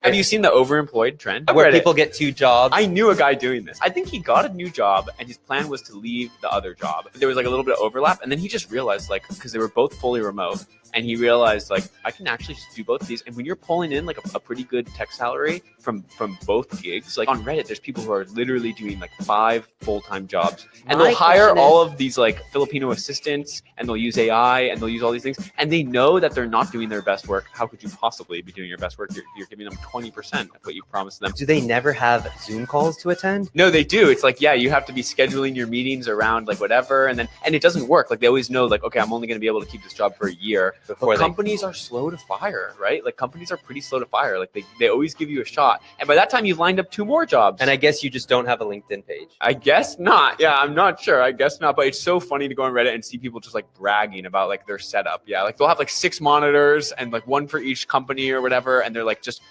Have you seen the overemployed trend? Where people get 2 jobs. I knew a guy doing this. I think he got a new job and his plan was to leave the other job. There was like a little bit of overlap, and then he just realized, like, because they were both fully remote, and he realized, like, I can actually just do both of these. And when you're pulling in like a pretty good tech salary from both gigs, like on Reddit, there's people who are literally doing like 5 full-time jobs, and they'll hire all of these like Filipino assistants, and they'll use AI, and they'll use all these things, and they know that they're not doing their best work. How could you possibly be doing your best work? You're giving them 20% of what you promised them. Do they never have Zoom calls to attend? No, they do. It's like, yeah, you have to be scheduling your meetings around like whatever, and it doesn't work. Like they always know, like, okay, I'm only going to be able to keep this job for a year. But companies are slow to fire, right? Like companies are pretty slow to fire. Like they always give you a shot, and by that time you've lined up 2 more jobs. And I guess you just don't have a LinkedIn page. I guess not. Yeah, I'm not sure. I guess not. But it's so funny to go on Reddit and see people just like bragging about like their setup. Yeah, like they'll have like 6 monitors and like 1 for each company or whatever, and they're just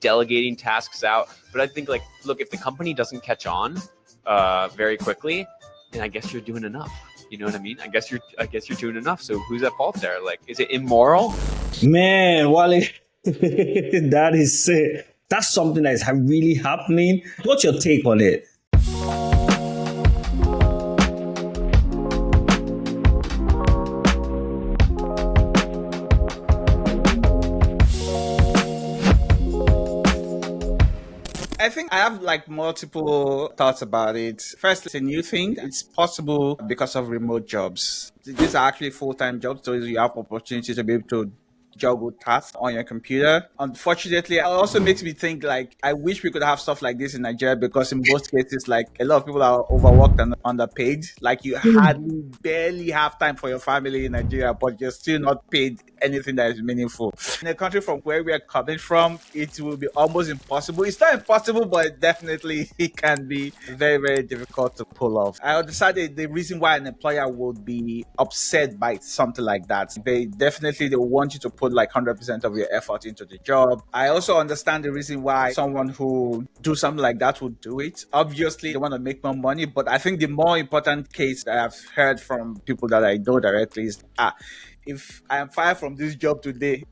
delegating tasks out. But I think, like, look, if the company doesn't catch on very quickly, then I guess you're doing enough. You know what I mean? I guess you're doing enough. So who's at fault there? Like, is it immoral? Man, Wale, that's something that is really happening. What's your take on it? I think I have like multiple thoughts about it. First, it's a new thing. It's possible because of remote jobs. These are actually full-time jobs, so you have opportunity to be able to juggle tasks on your computer. Unfortunately, it also makes me think, like, I wish we could have stuff like this in Nigeria, because in most cases, like, a lot of people are overworked and underpaid. Like, you hardly barely have time for your family in Nigeria, but you're still not paid anything that is meaningful. In a country from where we are coming from, it will be almost impossible. It's not impossible, but definitely it can be very, very difficult to pull off. I understand the reason why an employer would be upset by something like that. They want you to put like 100% of your effort into the job. I also understand the reason why someone who do something like that would do it. Obviously, they want to make more money, but I think the more important case that I've heard from people that I know directly is, if I am fired from this job today,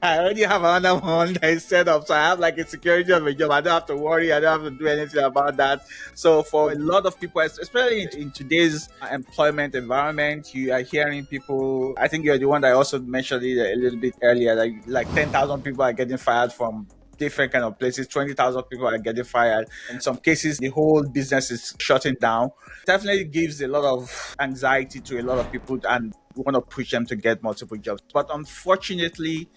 I already have another one that is set up. So I have like a security of a job. I don't have to worry. I don't have to do anything about that. So for a lot of people, especially in today's employment environment, you are hearing people, I think you're the one that also mentioned it a little bit earlier, like 10,000 people are getting fired from different kind of places. 20,000 people are getting fired. In some cases, the whole business is shutting down. Definitely gives a lot of anxiety to a lot of people, and we want to push them to get multiple jobs. But unfortunately,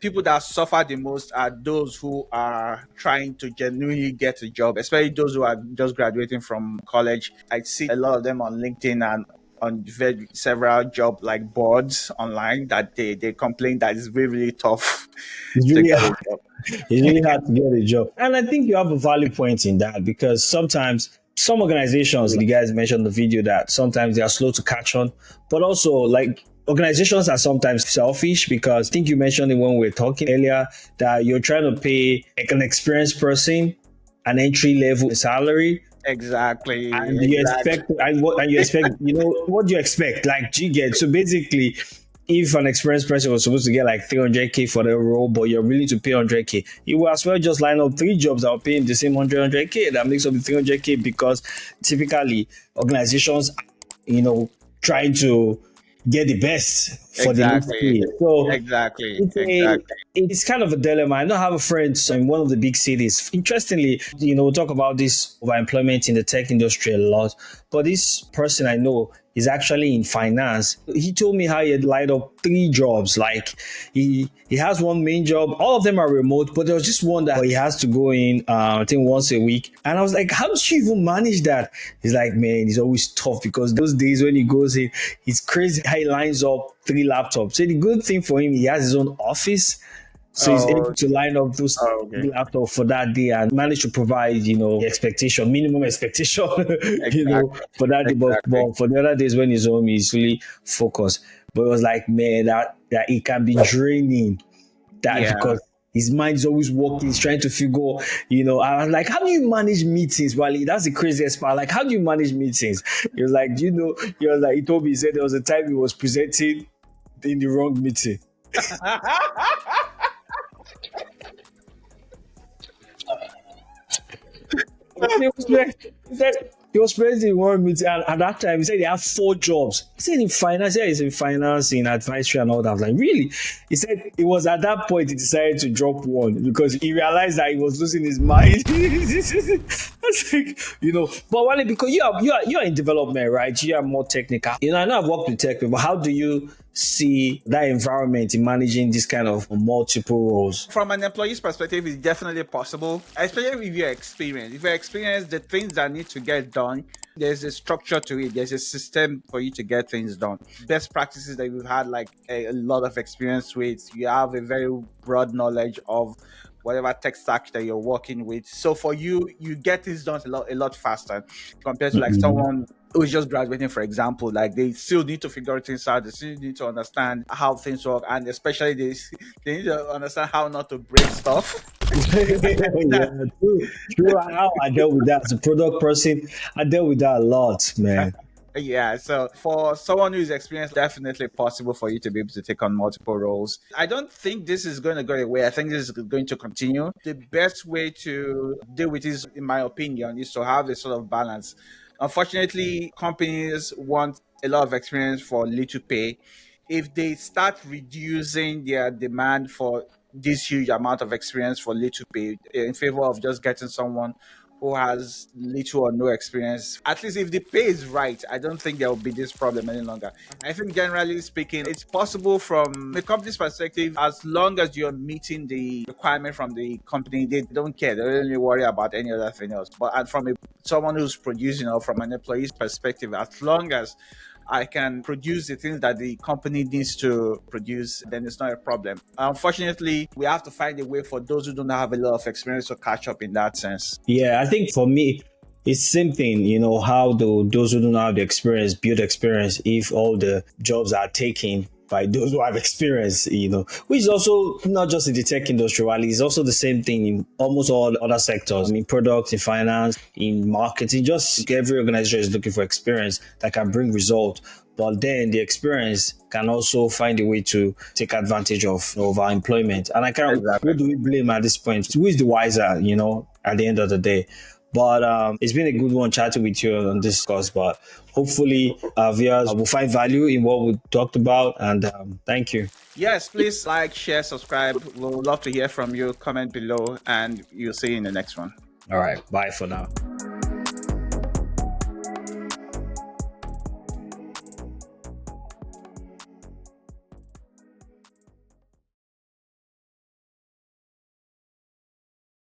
people that suffer the most are those who are trying to genuinely get a job, especially those who are just graduating from college. I see a lot of them on LinkedIn and on several job like boards online that they complain that it's really, really tough It's to really get a hard. job. It's really hard to get a job. And I think you have a valid point in that, because sometimes some organizations, the guys mentioned in the video, that sometimes they are slow to catch on, but also like organizations are sometimes selfish, because I think you mentioned it when we were talking earlier, that you're trying to pay like an experienced person an entry level salary. Exactly. And you expect, you know, what do you expect? Like, do you get, so basically, if an experienced person was supposed to get like 300k for the role, but you're willing to pay 100k, you will as well just line up 3 jobs that are paying the same 100k that makes up the 300k, because typically organizations, you know, trying to get the best for the least pay. So it's kind of a dilemma. I know I have a friend in one of the big cities. Interestingly, you know, we talk about this overemployment in the tech industry a lot, but this person I know is actually in finance. He told me how he had lined up 3 jobs. Like he has one main job. All of them are remote, but there was just one that he has to go in, I think once a week. And I was like, how does you even manage that? He's like, man, it's always tough, because those days when he goes in, it's crazy how he lines up 3 laptops. So the good thing for him, he has his own office. So he's able to line up those laptops for that day and manage to provide, you know, minimum expectation, you know, for that day. But for the other days when he's home, he's really focused. But it was like, man, that it can be draining. Because his mind is always working. He's trying to figure, you know, I was like, how do you manage meetings, Wale? That's the craziest part. Like, how do you manage meetings? He was like, you know, he told me, he said there was a time he was presenting in the wrong meeting. He was president in one meeting, and at that time, he said he had 4 jobs. He said in finance, yeah, he's in finance, in advisory, and all that. I was like, really? He said it was at that point he decided to drop one because he realized that he was losing his mind. That's like, but Wale, because you are in development, right? You are more technical. I know I've worked with tech people. How do you see that environment in managing this kind of multiple roles? From an employee's perspective, it's definitely possible, especially if you're experienced. If you're experienced, the things that need to get done, there's a structure to it. There's a system for you to get things done. Best practices that you've had like a lot of experience with. You have a very broad knowledge of whatever tech stack that you're working with. So for you, you get things done a lot faster compared to like someone who's just graduating, for example. Like they still need to figure things out. They still need to understand how things work, and especially they need to understand how not to break stuff. Yeah, true. How I dealt with that as a product person, I dealt with that a lot, man. Yeah, so for someone who's experienced, definitely possible for you to be able to take on multiple roles. I don't think this is going to go away. I think this is going to continue. The best way to deal with this, in my opinion, is to have a sort of balance. Unfortunately, companies want a lot of experience for little pay. If they start reducing their demand for this huge amount of experience for little pay in favor of just getting someone who has little or no experience, at least if the pay is right, I don't think there will be this problem any longer. I think generally speaking, it's possible from the company's perspective, as long as you're meeting the requirement from the company, they don't care. They don't really worry about any other thing else. But from someone who's producing, or from an employee's perspective, as long as I can produce the things that the company needs to produce, then it's not a problem. Unfortunately, we have to find a way for those who don't have a lot of experience to catch up in that sense. Yeah, I think for me, it's same thing, how those who don't have the experience build experience if all the jobs are taken by those who have experience, which is also not just in the tech industry, while it's also the same thing in almost all other sectors, in products, in finance, in marketing. Just every organization is looking for experience that can bring result. But then the experience can also find a way to take advantage of our employment. And I can't, Exactly. who do we blame at this point? Who is the wiser, at the end of the day? But it's been a good one chatting with you on this course. But hopefully our viewers will find value in what we talked about. And thank you. Yes, please like, share, subscribe. We'll love to hear from you. Comment below, and you'll see you in the next one. All right. Bye for now.